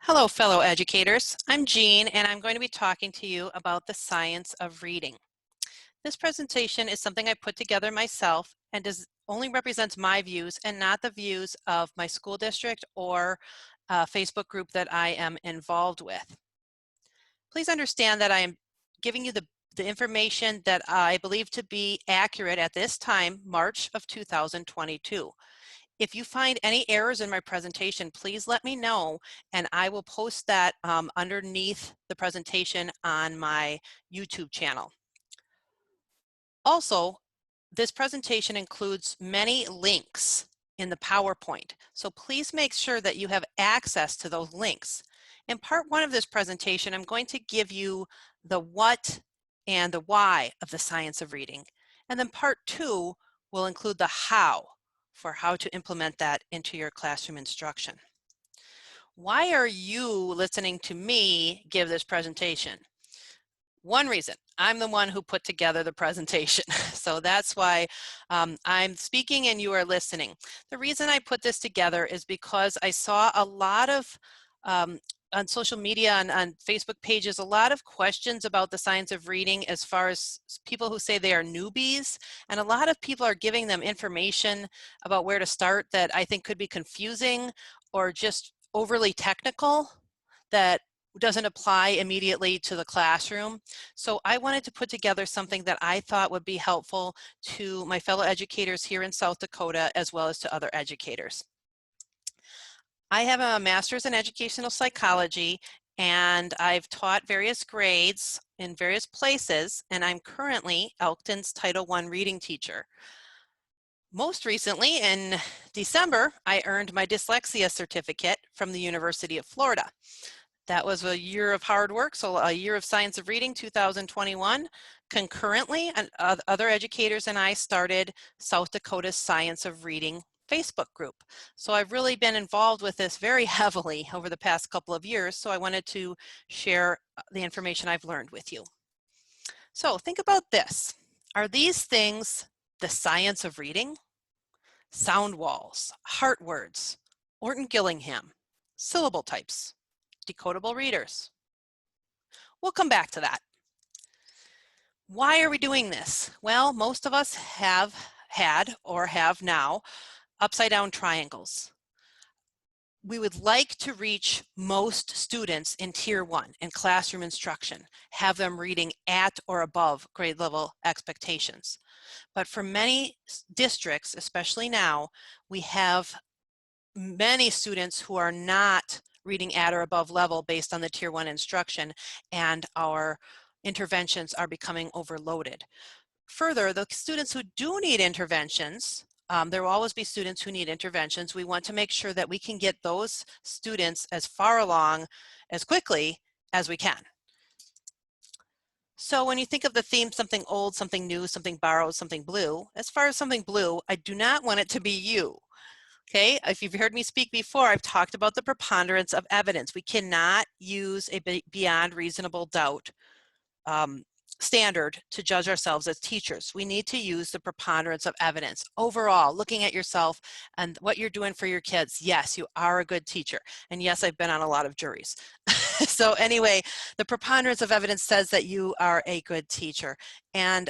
Hello, fellow educators. I'm Jean, and I'm going to be talking to you about the science of reading. This presentation is something I put together myself and only represents my views and not the views of my school district or Facebook group that I am involved with. Please understand that I am giving you the information that I believe to be accurate at this time, March of 2022. If you find any errors in my presentation, please let me know, and I will post that underneath the presentation on my YouTube channel. Also, this presentation includes many links in the PowerPoint, so please make sure that you have access to those links. In part one of this presentation, I'm going to give you the what and the why of the science of reading, and then part two will include the how, for how to implement that into your classroom instruction. Why are you listening to me give this presentation? One reason, I'm the one who put together the presentation. So that's why I'm speaking and you are listening. The reason I put this together is because I saw a lot of on social media and on Facebook pages, a lot of questions about the science of reading as far as people who say they are newbies, and a lot of people are giving them information about where to start that I think could be confusing or just overly technical that doesn't apply immediately to the classroom. So I wanted to put together something that I thought would be helpful to my fellow educators here in South Dakota, as well as to other educators. I have a master's in educational psychology, and I've taught various grades in various places, and I'm currently Elkton's Title I reading teacher. Most recently, in December, I earned my dyslexia certificate from the University of Florida. That was a year of hard work, so a year of science of reading, 2021. Concurrently, other educators and I started South Dakota's Science of Reading Facebook group. So I've really been involved with this very heavily over the past couple of years, so I wanted to share the information I've learned with you. So think about this. Are these things the science of reading? Sound walls, heart words, Orton-Gillingham, syllable types, decodable readers. We'll come back to that. Why are we doing this? Well, most of us have had or have now upside down triangles. We would like to reach most students in Tier 1 in classroom instruction, have them reading at or above grade level expectations. But for many districts, especially now, we have many students who are not reading at or above level based on the Tier 1 instruction, and our interventions are becoming overloaded. Further, the students who do need interventions, there will always be students who need interventions. We want to make sure that we can get those students as far along as quickly as we can. So when you think of the theme, something old, something new, something borrowed, something blue, as far as something blue, I do not want it to be you. Okay, if you've heard me speak before, I've talked about the preponderance of evidence. We cannot use a beyond reasonable doubt standard to judge ourselves as teachers. We need to use the preponderance of evidence. Overall, looking at yourself and what you're doing for your kids, yes, you are a good teacher. And yes, I've been on a lot of juries. So anyway, the preponderance of evidence says that you are a good teacher. And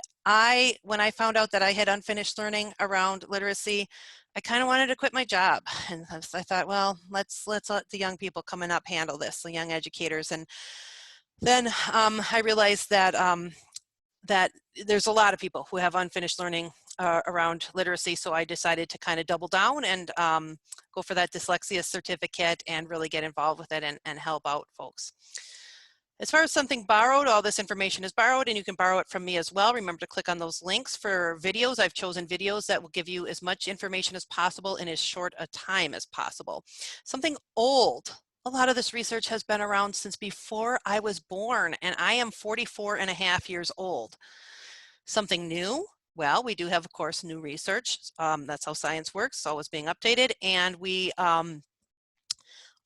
when I found out that I had unfinished learning around literacy, I kind of wanted to quit my job. And I thought, well, let's let the young people coming up handle this, the young educators. And then I realized that that there's a lot of people who have unfinished learning around literacy, so I decided to kind of double down and go for that dyslexia certificate and really get involved with it and help out folks. As far as something borrowed, all this information is borrowed, and you can borrow it from me as well. Remember to click on those links for videos. I've chosen videos that will give you as much information as possible in as short a time as possible. Something old. A lot of this research has been around since before I was born, and I am 44 and a half years old. Something new? Well, we do have, of course, new research. That's how science works, it's always being updated. And we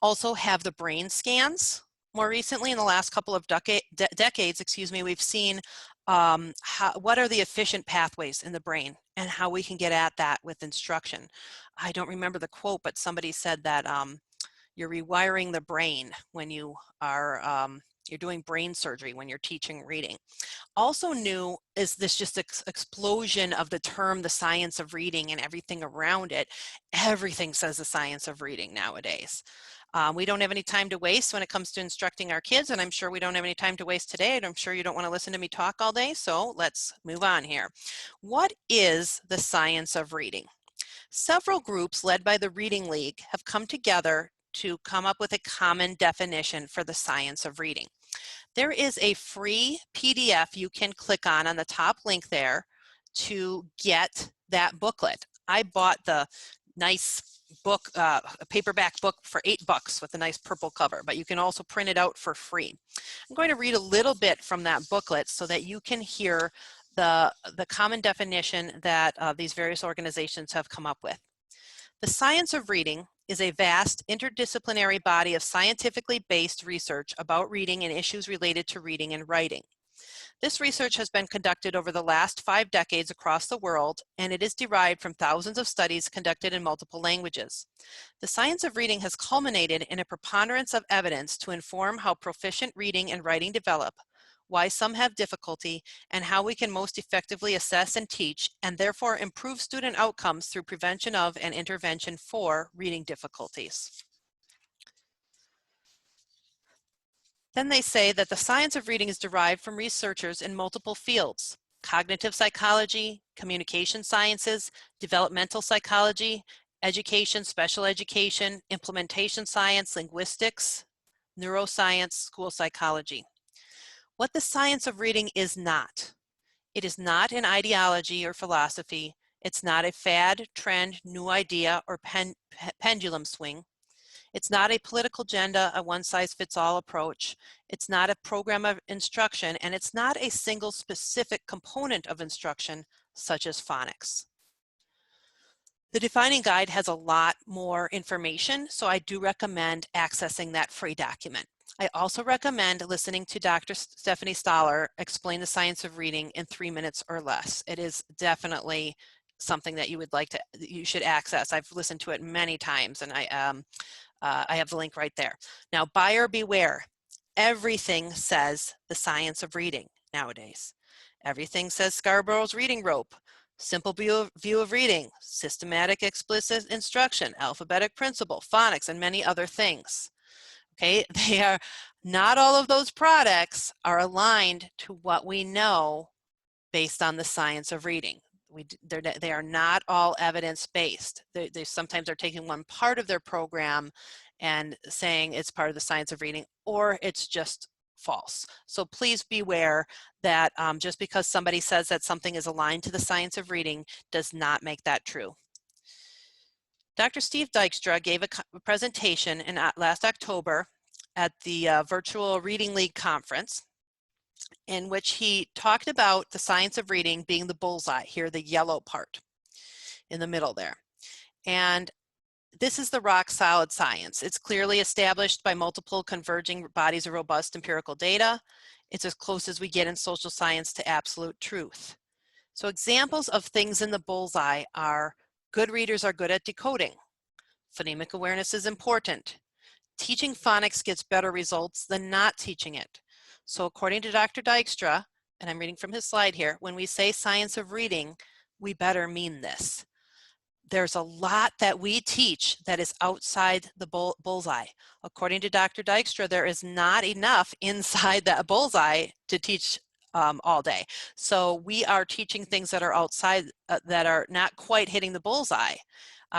also have the brain scans. More recently, in the last couple of decades, we've seen what are the efficient pathways in the brain and how we can get at that with instruction. I don't remember the quote, but somebody said that You're rewiring the brain when you are, you're doing brain surgery when you're teaching reading. Also new is this just explosion of the term, the science of reading and everything around it. Everything says the science of reading nowadays. We don't have any time to waste when it comes to instructing our kids, and I'm sure we don't have any time to waste today, and I'm sure you don't want to listen to me talk all day, so let's move on here. What is the science of reading? Several groups led by the Reading League have come together to come up with a common definition for the science of reading. There is a free PDF you can click on the top link there to get that booklet. I bought the nice book, a paperback book for $8 with a nice purple cover, but you can also print it out for free. I'm going to read a little bit from that booklet so that you can hear the common definition that these various organizations have come up with. The science of reading is a vast interdisciplinary body of scientifically based research about reading and issues related to reading and writing. This research has been conducted over the last 5 decades across the world, and it is derived from thousands of studies conducted in multiple languages. The science of reading has culminated in a preponderance of evidence to inform how proficient reading and writing develop, why some have difficulty, and how we can most effectively assess and teach, and therefore improve student outcomes through prevention of and intervention for reading difficulties. Then they say that the science of reading is derived from researchers in multiple fields: cognitive psychology, communication sciences, developmental psychology, education, special education, implementation science, linguistics, neuroscience, school psychology. What the science of reading is not. It is not an ideology or philosophy. It's not a fad, trend, new idea, or pendulum swing. It's not a political agenda, a one-size-fits-all approach. It's not a program of instruction, and it's not a single specific component of instruction, such as phonics. The defining guide has a lot more information, so I do recommend accessing that free document. I also recommend listening to Dr. Stephanie Stoller explain the science of reading in 3 minutes or less. It is definitely something that you should access. I've listened to it many times, and I have the link right there. Now, buyer beware. Everything says the science of reading nowadays. Everything says Scarborough's reading rope, simple view of reading, systematic explicit instruction, alphabetic principle, phonics, and many other things. Okay, not all of those products are aligned to what we know based on the science of reading. They are not all evidence-based. They sometimes are taking one part of their program and saying it's part of the science of reading, or it's just false. So please beware that just because somebody says that something is aligned to the science of reading does not make that true. Dr. Steve Dykstra gave a presentation last October at the Virtual Reading League Conference, in which he talked about the science of reading being the bullseye, here the yellow part in the middle there. And this is the rock solid science. It's clearly established by multiple converging bodies of robust empirical data. It's as close as we get in social science to absolute truth. So examples of things in the bullseye are: good readers are good at decoding. Phonemic awareness is important. Teaching phonics gets better results than not teaching it. So according to Dr. Dykstra, and I'm reading from his slide here, when we say science of reading, we better mean this. There's a lot that we teach that is outside the bullseye. According to Dr. Dykstra, there is not enough inside that bullseye to teach all day. So we are teaching things that are outside, that are not quite hitting the bullseye.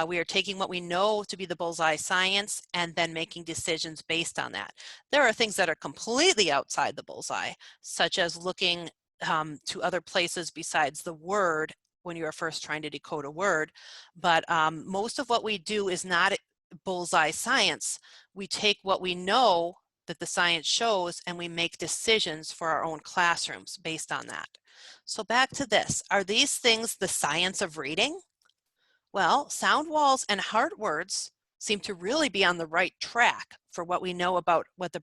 We are taking what we know to be the bullseye science and then making decisions based on that. There are things that are completely outside the bullseye, such as looking to other places besides the word when you are first trying to decode a word. But most of what we do is not bullseye science. We take what we know that the science shows and we make decisions for our own classrooms based on that. So back to this, are these things the science of reading? Well, sound walls and heart words seem to really be on the right track for what we know about what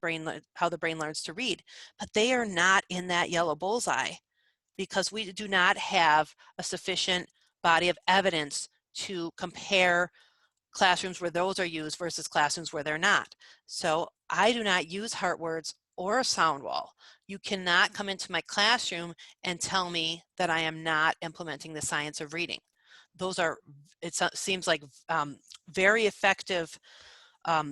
how the brain learns to read, but they are not in that yellow bullseye because we do not have a sufficient body of evidence to compare classrooms where those are used versus classrooms where they're not. So I do not use heart words or a sound wall. You cannot come into my classroom and tell me that I am not implementing the science of reading. Those are, it seems like very effective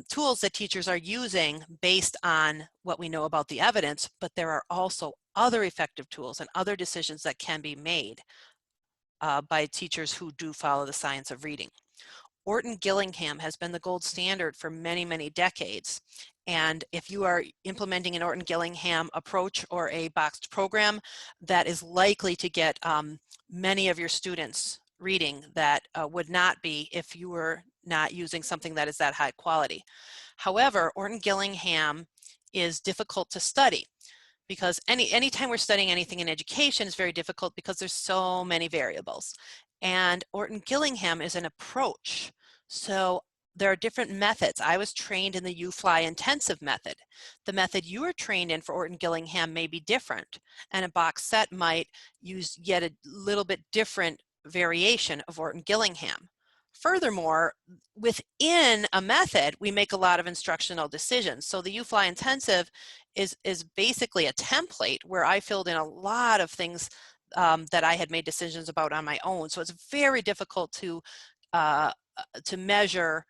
tools that teachers are using based on what we know about the evidence, but there are also other effective tools and other decisions that can be made by teachers who do follow the science of reading. Orton-Gillingham has been the gold standard for many, many decades. And if you are implementing an Orton-Gillingham approach or a boxed program, that is likely to get many of your students reading that would not be if you were not using something that is that high quality. However, Orton-Gillingham is difficult to study, because anytime we're studying anything in education is very difficult because there's so many variables. And Orton-Gillingham is an approach. So there are different methods. I was trained in the U-Fly intensive method. The method you are trained in for Orton-Gillingham may be different, and a box set might use yet a little bit different variation of Orton-Gillingham. Furthermore, within a method, we make a lot of instructional decisions. So the U-Fly intensive is basically a template where I filled in a lot of things that I had made decisions about on my own. So it's very difficult to measure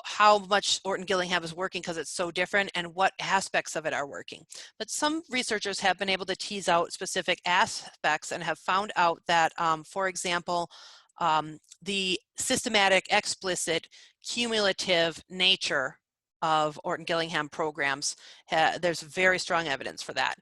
how much Orton-Gillingham is working because it's so different and what aspects of it are working. But some researchers have been able to tease out specific aspects and have found out that, for example, the systematic, explicit, cumulative nature of Orton-Gillingham programs, there's very strong evidence for that.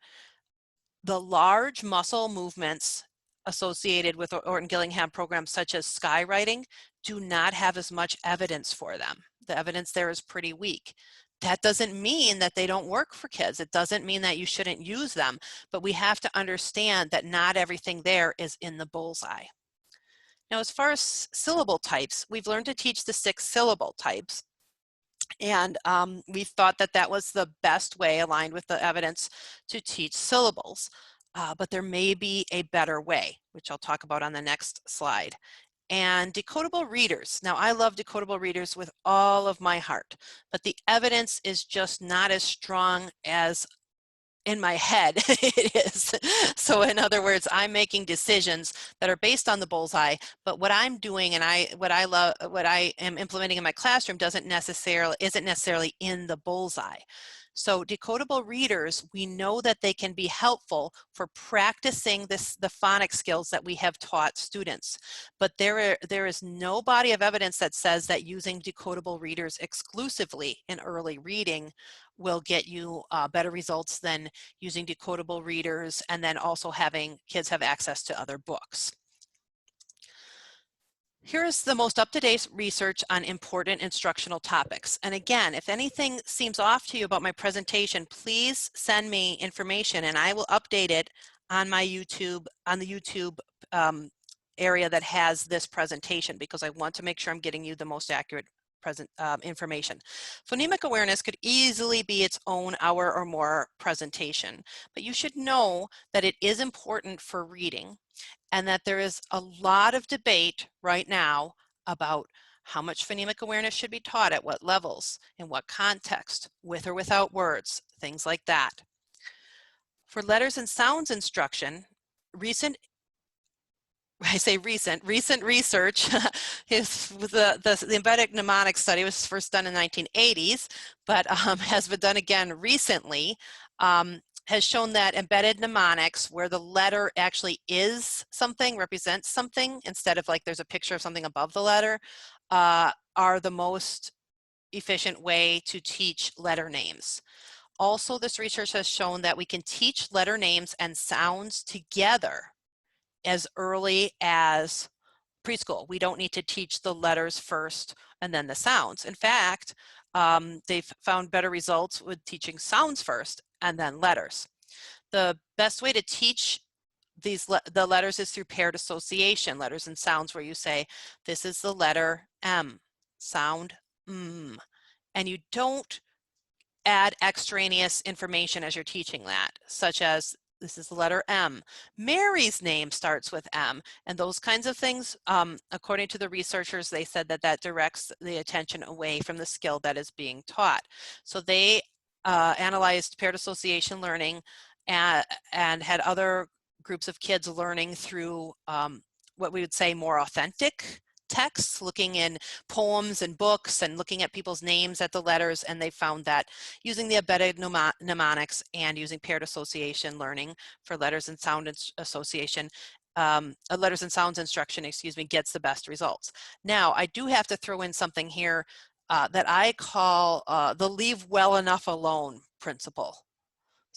The large muscle movements associated with Orton-Gillingham programs such as skywriting do not have as much evidence for them. The evidence there is pretty weak. That doesn't mean that they don't work for kids. It doesn't mean that you shouldn't use them, but we have to understand that not everything there is in the bullseye. Now, as far as syllable types, we've learned to teach the 6 syllable types. And we thought that that was the best way, aligned with the evidence, to teach syllables. But there may be a better way, which I'll talk about on the next slide. And decodable readers. Now, I love decodable readers with all of my heart, but the evidence is just not as strong as in my head it is. So in other words, I'm making decisions that are based on the bullseye, but what I'm doing and what I am implementing in my classroom isn't necessarily in the bullseye. So decodable readers, we know that they can be helpful for practicing the phonics skills that we have taught students. But there is no body of evidence that says that using decodable readers exclusively in early reading will get you better results than using decodable readers and then also having kids have access to other books. Here's the most up-to-date research on important instructional topics. And again, if anything seems off to you about my presentation, please send me information and I will update it on my YouTube, on the YouTube area that has this presentation, because I want to make sure I'm getting you the most accurate information. Phonemic awareness could easily be its own hour or more presentation, but you should know that it is important for reading and that there is a lot of debate right now about how much phonemic awareness should be taught at what levels, in what context, with or without words, things like that. For letters and sounds instruction, recent research is the embedded mnemonic study was first done in the 1980s, but has been done again recently, has shown that embedded mnemonics, where the letter actually is something, represents something, instead of like there's a picture of something above the letter, are the most efficient way to teach letter names. Also, this research has shown that we can teach letter names and sounds together as early as preschool. We don't need to teach the letters first and then the sounds. In fact, they've found better results with teaching sounds first and then letters. The best way to teach the letters is through paired association, letters and sounds, where you say, this is the letter M, sound M, and you don't add extraneous information as you're teaching that, such as This is the letter M. Mary's name starts with M, and those kinds of things, according to the researchers, they said that that directs the attention away from the skill that is being taught. So they analyzed paired association learning and had other groups of kids learning through what we would say more authentic texts, looking in poems and books and looking at people's names at the letters, and they found that using the embedded mnemonics and using paired association learning for letters and sound association, letters and sounds instruction, excuse me, gets the best results. Now, I do have to throw in something here that I call the leave well enough alone principle.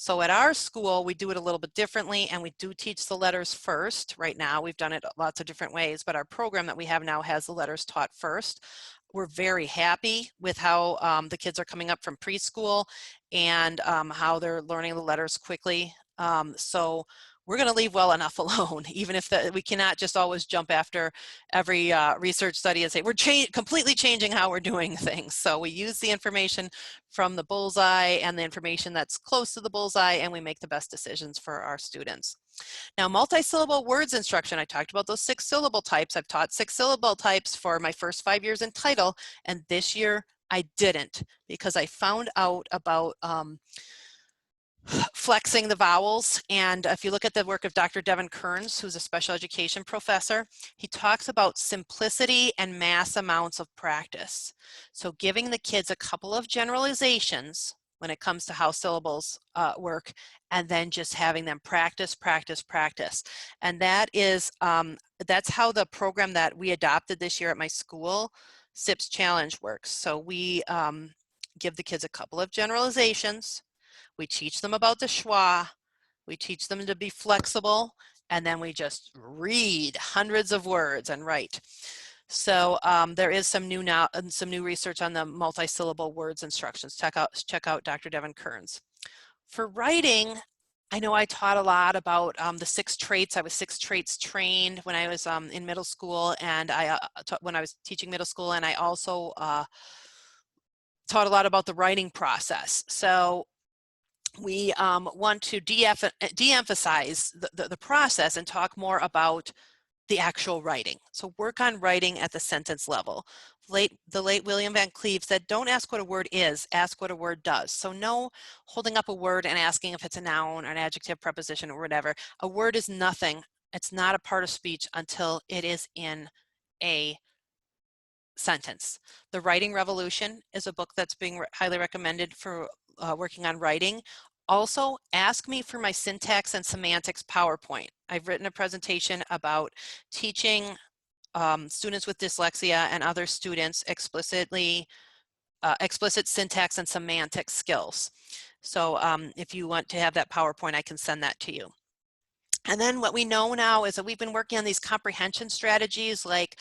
So at our school, we do it a little bit differently, and we do teach the letters first. Right now, we've done it lots of different ways, but our program that we have now has the letters taught first. We're very happy with how the kids are coming up from preschool and how they're learning the letters quickly. So we're going to leave well enough alone, even if we cannot just always jump after every research study and say we're completely changing how we're doing things. So we use the information from the bullseye and the information that's close to the bullseye, and we make the best decisions for our students. Now, multi-syllable words instruction, I talked about those 6 syllable types. I've taught 6 syllable types for my first 5 years in title, and this year I didn't, because I found out about flexing the vowels. And if you look at the work of Dr. Devin Kearns, who's a special education professor, he talks about simplicity and mass amounts of practice. So giving the kids a couple of generalizations when it comes to how syllables work, and then just having them practice, practice, practice. And that is, that's how the program that we adopted this year at my school, SIPS Challenge, works. So we give the kids a couple of generalizations. We teach them about the schwa, we teach them to be flexible, and then we just read hundreds of words and write. So there is some new research on the multi-syllable words instructions. Check out Dr. Devin Kearns. For writing, I know I taught a lot about the 6 traits. I was 6 traits trained when I was in middle school, and when I was teaching middle school, and I also taught a lot about the writing process. So we want to de-emphasize the process and talk more about the actual writing. So work on writing at the sentence level. The late William Van Cleve said, don't ask what a word is, ask what a word does. So no holding up a word and asking if it's a noun or an adjective, preposition, or whatever. A word is nothing. It's not a part of speech until it is in a sentence. The Writing Revolution is a book that's being highly recommended for working on writing. Also, ask me for my syntax and semantics PowerPoint. I've written a presentation about teaching students with dyslexia and other students explicit syntax and semantic skills. So if you want to have that PowerPoint, I can send that to you. And then what we know now is that we've been working on these comprehension strategies like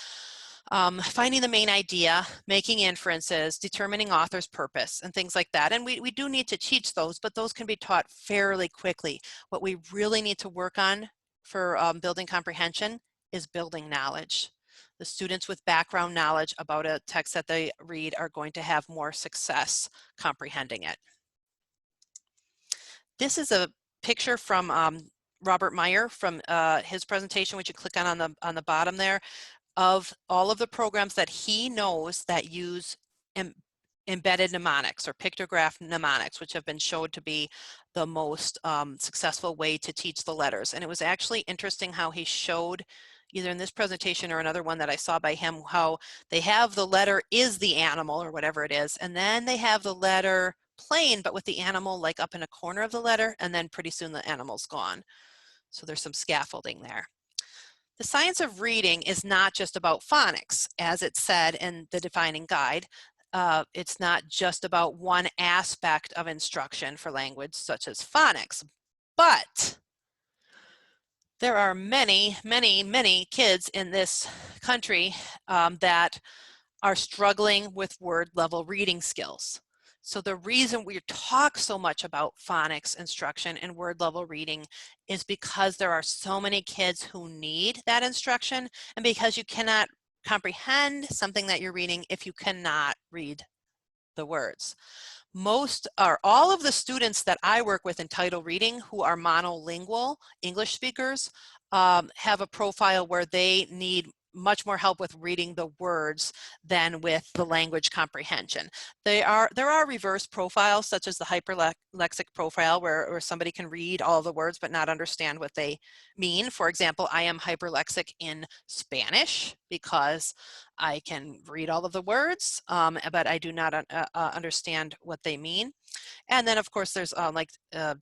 finding the main idea, making inferences, determining author's purpose, and things like that. And we do need to teach those, but those can be taught fairly quickly. What we really need to work on for building comprehension is building knowledge. The students with background knowledge about a text that they read are going to have more success comprehending it. This is a picture from Robert Meyer from his presentation, which you click on the bottom there, of all of the programs that he knows that use embedded mnemonics or pictograph mnemonics, which have been shown to be the most successful way to teach the letters. And it was actually interesting how he showed, either in this presentation or another one that I saw by him, how they have the letter is the animal or whatever it is, and then they have the letter plain but with the animal like up in a corner of the letter, and then pretty soon the animal's gone. So there's some scaffolding there. The science of reading is not just about phonics, as it said in the defining guide. It's not just about one aspect of instruction for language, such as phonics, but there are many, many, many kids in this country that are struggling with word level reading skills. So the reason we talk so much about phonics instruction and word level reading is because there are so many kids who need that instruction, and because you cannot comprehend something that you're reading if you cannot read the words. All of the students that I work with in title reading who are monolingual English speakers have a profile where they need much more help with reading the words than with the language comprehension. There are reverse profiles, such as the hyperlexic profile, where somebody can read all the words but not understand what they mean. For example, I am hyperlexic in Spanish because I can read all of the words, but I do not understand what they mean. And then, of course, there's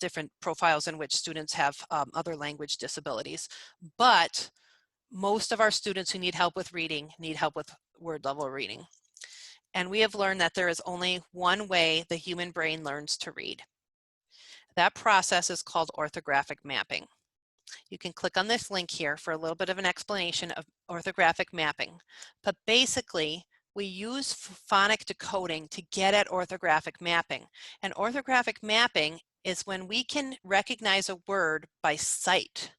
different profiles in which students have other language disabilities. But most of our students who need help with reading need help with word level reading. And we have learned that there is only one way the human brain learns to read. That process is called orthographic mapping. You can click on this link here for a little bit of an explanation of orthographic mapping. But basically, we use phonic decoding to get at orthographic mapping. And orthographic mapping is when we can recognize a word by sight.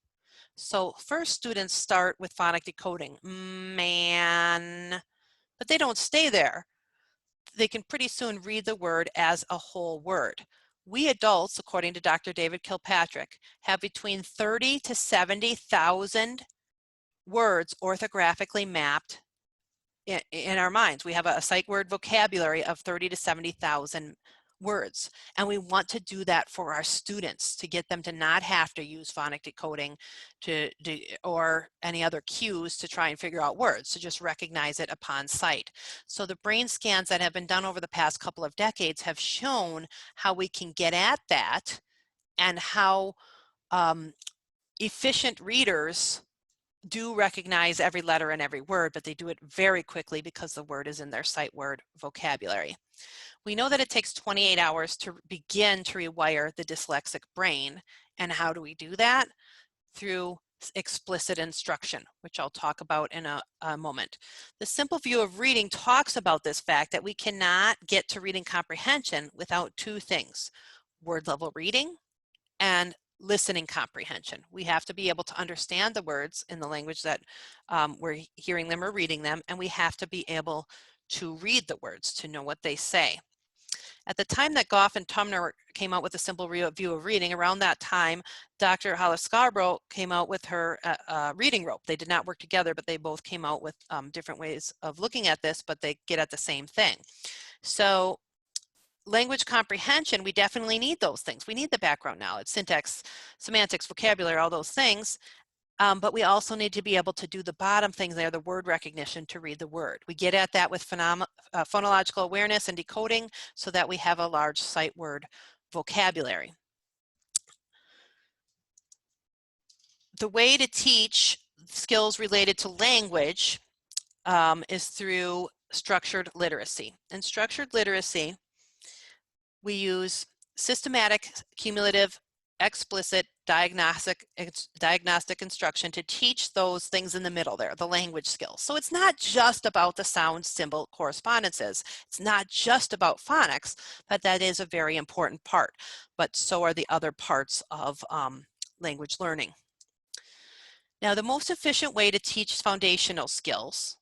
So first, students start with phonic decoding, man, but they don't stay there. They can pretty soon read the word as a whole word. We adults, according to Dr. David Kilpatrick, have between 30 to 70,000 words orthographically mapped in our minds. We have a sight word vocabulary of 30 to 70,000 words, and we want to do that for our students to get them to not have to use phonic decoding or any other cues to try and figure out words, to just recognize it upon sight. So the brain scans that have been done over the past couple of decades have shown how we can get at that and how efficient readers do recognize every letter and every word, but they do it very quickly because the word is in their sight word vocabulary. We know that it takes 28 hours to begin to rewire the dyslexic brain. And how do we do that? Through explicit instruction, which I'll talk about in a moment. The simple view of reading talks about this fact that we cannot get to reading comprehension without two things: word level reading and listening comprehension. We have to be able to understand the words in the language that we're hearing them or reading them, and we have to be able to read the words to know what they say. At the time that Goff and Tumner came out with a simple view of reading, around that time, Dr. Hollis Scarborough came out with her reading rope. They did not work together, but they both came out with different ways of looking at this, but they get at the same thing. So language comprehension, we definitely need those things. We need the background knowledge, syntax, semantics, vocabulary, all those things. But we also need to be able to do the bottom things there, the word recognition, to read the word. We get at that with phonological awareness and decoding so that we have a large sight word vocabulary. The way to teach skills related to language is through structured literacy. In structured literacy, we use systematic, cumulative, explicit, diagnostic instruction to teach those things in the middle there, the language skills. So it's not just about the sound symbol correspondences. It's not just about phonics, but that is a very important part. But so are the other parts of language learning. Now, the most efficient way to teach foundational skills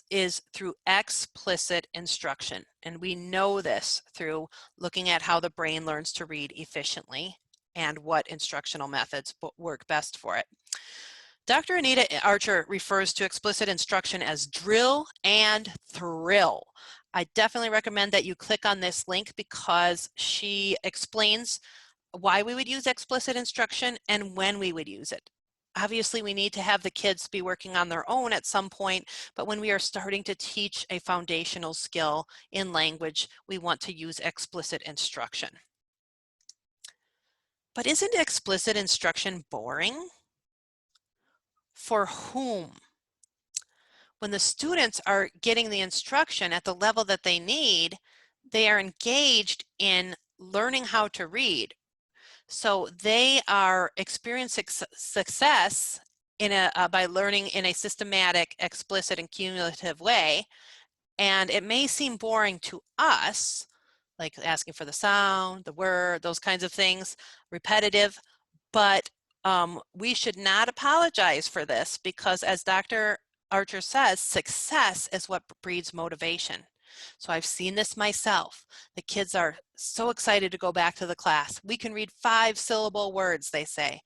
is through explicit instruction. And we know this through looking at how the brain learns to read efficiently and what instructional methods work best for it. Dr. Anita Archer refers to explicit instruction as drill and thrill. I definitely recommend that you click on this link because she explains why we would use explicit instruction and when we would use it. Obviously, we need to have the kids be working on their own at some point, but when we are starting to teach a foundational skill in language, we want to use explicit instruction. But isn't explicit instruction boring? For whom? When the students are getting the instruction at the level that they need, they are engaged in learning how to read. So they are experiencing success by learning in a systematic, explicit, and cumulative way. And it may seem boring to us, like asking for the sound, the word, those kinds of things, repetitive, but we should not apologize for this because, as Dr. Archer says, success is what breeds motivation. So I've seen this myself. The kids are so excited to go back to the class. We can read 5-syllable words, they say.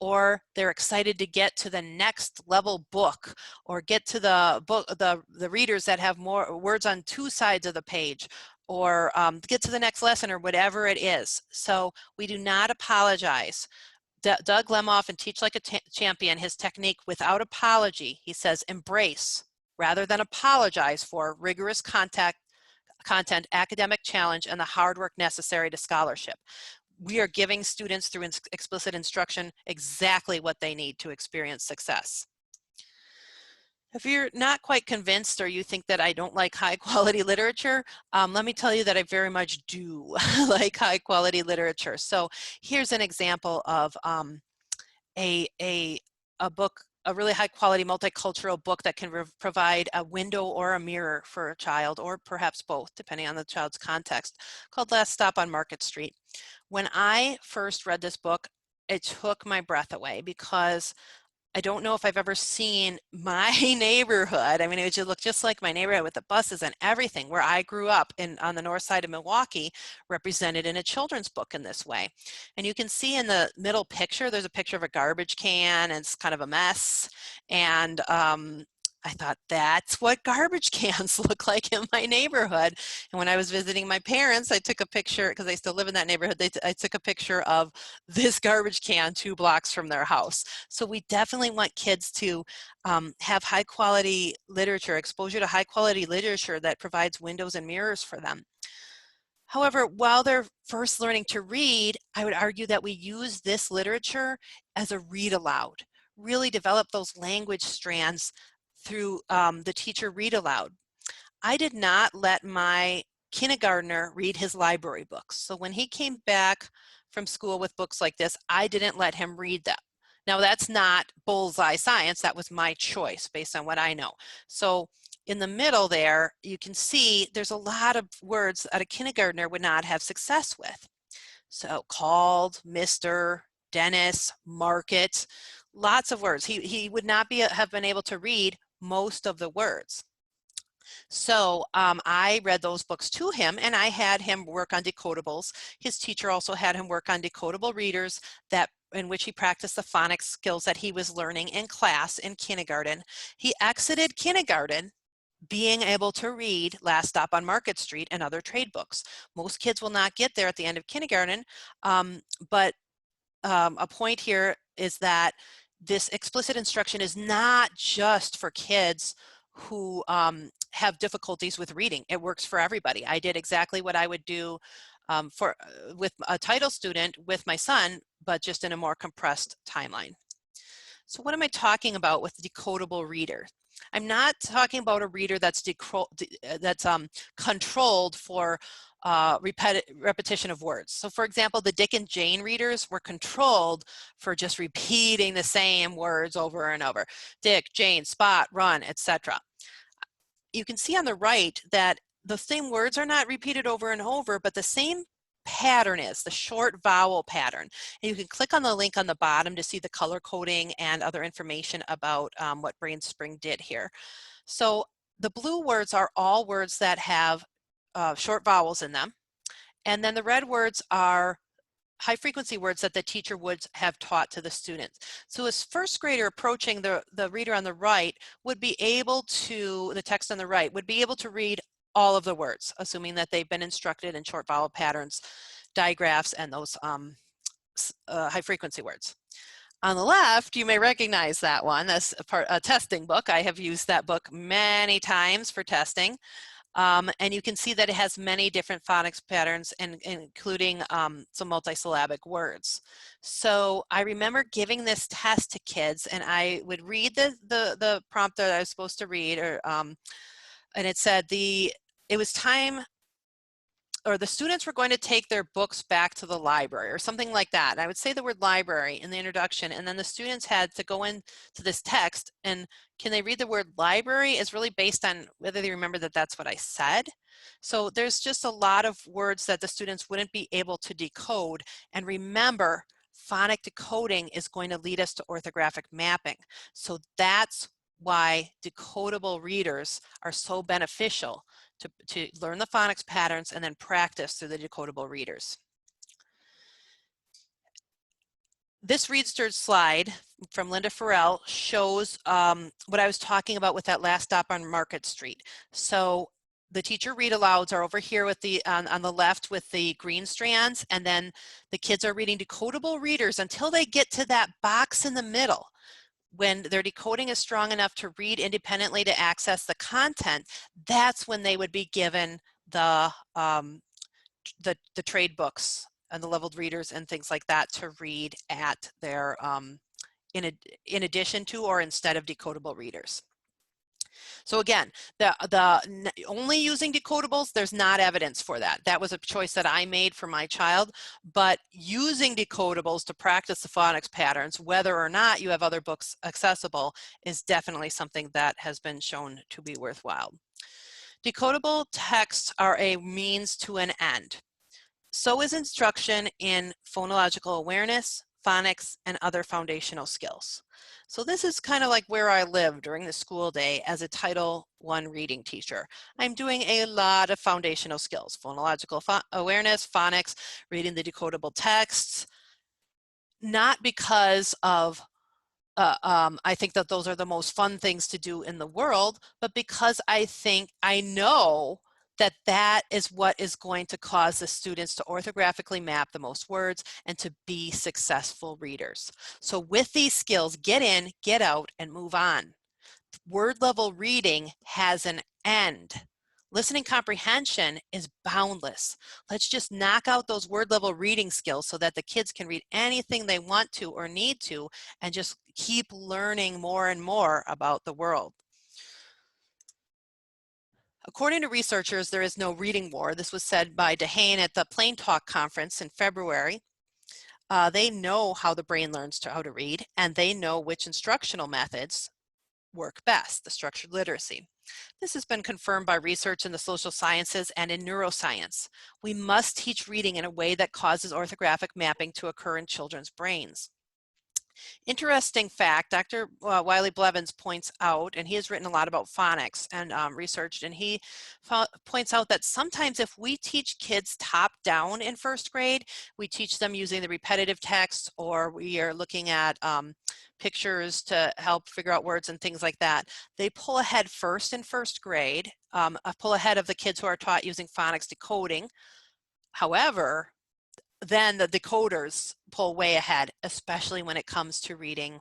Or they're excited to get to the next level book, or get to the book, the readers that have more words on 2 sides of the page, or get to the next lesson, or whatever it is. So we do not apologize. Doug Lemoff in Teach Like a Champion, his technique without apology, he says embrace rather than apologize for rigorous content, academic challenge, and the hard work necessary to scholarship. We are giving students through explicit instruction exactly what they need to experience success. If you're not quite convinced, or you think that I don't like high quality literature, let me tell you that I very much do like high quality literature. So here's an example of a book, a really high quality multicultural book that can provide a window or a mirror for a child, or perhaps both, depending on the child's context, called Last Stop on Market Street. When I first read this book, it took my breath away, because I don't know if I've ever seen my neighborhood. I mean, it would look just like my neighborhood with the buses and everything where I grew up on the north side of Milwaukee, represented in a children's book in this way. And you can see in the middle picture, there's a picture of a garbage can, and it's kind of a mess. And I thought, that's what garbage cans look like in my neighborhood. And when I was visiting my parents, I took a picture, because they still live in that neighborhood, I took a picture of this garbage can 2 blocks from their house. So we definitely want kids to have high quality literature, exposure to high quality literature that provides windows and mirrors for them. However, while they're first learning to read, I would argue that we use this literature as a read aloud, really develop those language strands through the teacher read aloud. I did not let my kindergartner read his library books. So when he came back from school with books like this, I didn't let him read them. Now that's not bullseye science, that was my choice based on what I know. So in the middle there, you can see there's a lot of words that a kindergartner would not have success with. So called, Mr., Dennis, market, lots of words. He would not have been able to read most of the words. So I read those books to him, and I had him work on decodables. His teacher also had him work on decodable readers in which he practiced the phonics skills that he was learning in class in kindergarten. He exited kindergarten being able to read Last Stop on Market Street and other trade books. Most kids will not get there at the end of kindergarten, but a point here is that this explicit instruction is not just for kids who have difficulties with reading. It works for everybody. I did exactly what I would do with a title student with my son, but just in a more compressed timeline. So what am I talking about with decodable reader? I'm not talking about a reader that's controlled for repetition of words. So for example, the Dick and Jane readers were controlled for just repeating the same words over and over. Dick, Jane, spot, run, etc. You can see on the right that the same words are not repeated over and over, but the same pattern is the short vowel pattern. And you can click on the link on the bottom to see the color coding and other information about what BrainSpring did here. So the blue words are all words that have short vowels in them. And then the red words are high frequency words that the teacher would have taught to the students. So as first grader approaching the reader on the right would be able to, the text on the right, would be able to read all of the words, assuming that they've been instructed in short vowel patterns, digraphs, and those high frequency words. On the left, you may recognize that one. That's a testing book. I have used that book many times for testing. And you can see that it has many different phonics patterns, including some multisyllabic words. So I remember giving this test to kids, and I would read the prompt that I was supposed to read, and it said it was time, or the students were going to take their books back to the library or something like that. And I would say the word library in the introduction, and then the students had to go into this text, and can they read the word library is really based on whether they remember that that's what I said. So there's just a lot of words that the students wouldn't be able to decode. And remember, phonic decoding is going to lead us to orthographic mapping. So that's why decodable readers are so beneficial to learn the phonics patterns and then practice through the decodable readers. This ReadSters slide from Linda Farrell shows what I was talking about with that last stop on Market Street. So the teacher read alouds are over here with the on the left with the green strands, and then the kids are reading decodable readers until they get to that box in the middle. When their decoding is strong enough to read independently to access the content, that's when they would be given the trade books and the leveled readers and things like that to read at their in addition to or instead of decodable readers. So again, only using decodables, there's not evidence for that. That was a choice that I made for my child, but using decodables to practice the phonics patterns, whether or not you have other books accessible, is definitely something that has been shown to be worthwhile. Decodable texts are a means to an end. So is instruction in phonological awareness, phonics, and other foundational skills. So this is kind of like where I live during the school day as a Title I reading teacher. I'm doing a lot of foundational skills, phonological awareness, phonics, reading the decodable texts, not because of I think that those are the most fun things to do in the world, but because I know that that is what is going to cause the students to orthographically map the most words and to be successful readers. So with these skills, get in, get out, and move on. Word level reading has an end. Listening comprehension is boundless. Let's just knock out those word level reading skills so that the kids can read anything they want to or need to and just keep learning more and more about the world. According to researchers, there is no reading war. This was said by DeHane at the Plain Talk conference in February. They know how the brain learns how to read, and they know which instructional methods work best, the structured literacy. This has been confirmed by research in the social sciences and in neuroscience. We must teach reading in a way that causes orthographic mapping to occur in children's brains. Interesting fact, Dr. Wiley Blevins points out, and he has written a lot about phonics and researched, and he points out that sometimes if we teach kids top down in first grade, we teach them using the repetitive text, or we are looking at pictures to help figure out words and things like that. They pull ahead first in first grade, pull ahead of the kids who are taught using phonics decoding. However, then the decoders pull way ahead, especially when it comes to reading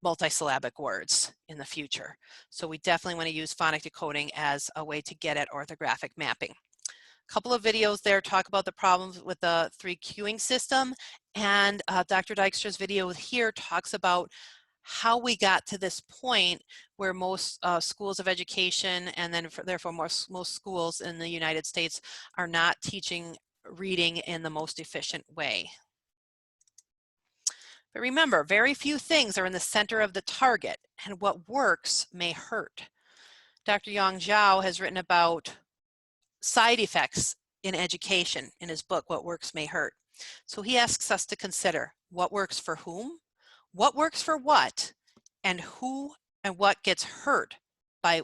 multisyllabic words in the future. So we definitely want to use phonic decoding as a way to get at orthographic mapping. A couple of videos there talk about the problems with the 3 queuing system, and Dr. Dykstra's video here talks about how we got to this point where most schools of education, and then therefore most schools in the United States, are not teaching reading in the most efficient way. But remember, very few things are in the center of the target, and what works may hurt. Dr. Yang Zhao has written about side effects in education in his book, What Works May Hurt. So he asks us to consider what works for whom, what works for what, and who and what gets hurt by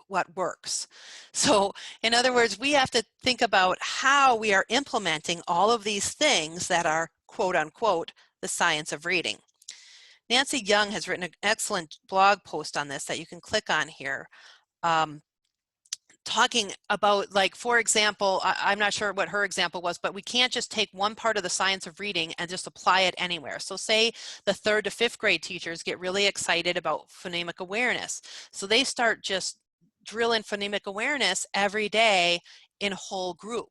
what works. So in other words, we have to think about how we are implementing all of these things that are quote unquote the science of reading. Nancy Young has written an excellent blog post on this that you can click on here, talking about, like, for example, I'm not sure what her example was, but we can't just take one part of the science of reading and just apply it anywhere. So say the 3rd to 5th grade teachers get really excited about phonemic awareness. So they start just drilling phonemic awareness every day in whole group.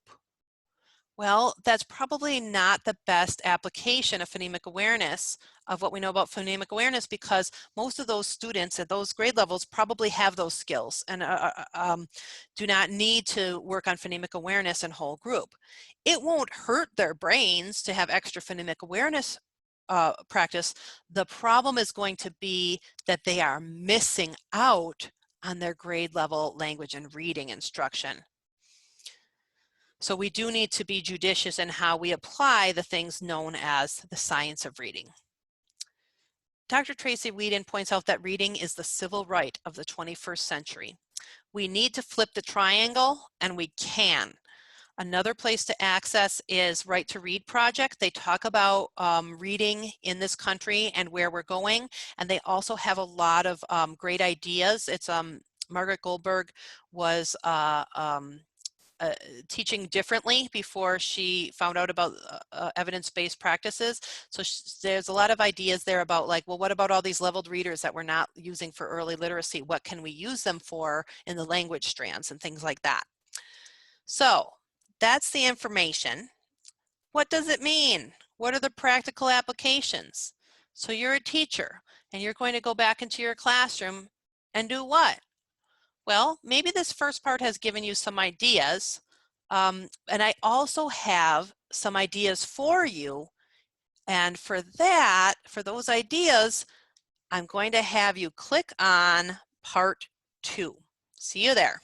Well, that's probably not the best application of phonemic awareness, of what we know about phonemic awareness, because most of those students at those grade levels probably have those skills and do not need to work on phonemic awareness in whole group. It won't hurt their brains to have extra phonemic awareness practice. The problem is going to be that they are missing out on their grade level language and reading instruction. So we do need to be judicious in how we apply the things known as the science of reading. Dr. Tracy Weeden points out that reading is the civil right of the 21st century. We need to flip the triangle, and we can. Another place to access is Right to Read project. They talk about reading in this country and where we're going, and they also have a lot of great ideas. It's Margaret Goldberg was teaching differently before she found out about evidence-based practices. So there's a lot of ideas there about like, well, what about all these leveled readers that we're not using for early literacy? What can we use them for in the language strands and things like that? So that's the information. What does it mean? What are the practical applications? So you're a teacher and you're going to go back into your classroom and do what? Well, maybe this first part has given you some ideas, and I also have some ideas for you. And for that, for those ideas, I'm going to have you click on part 2. See you there.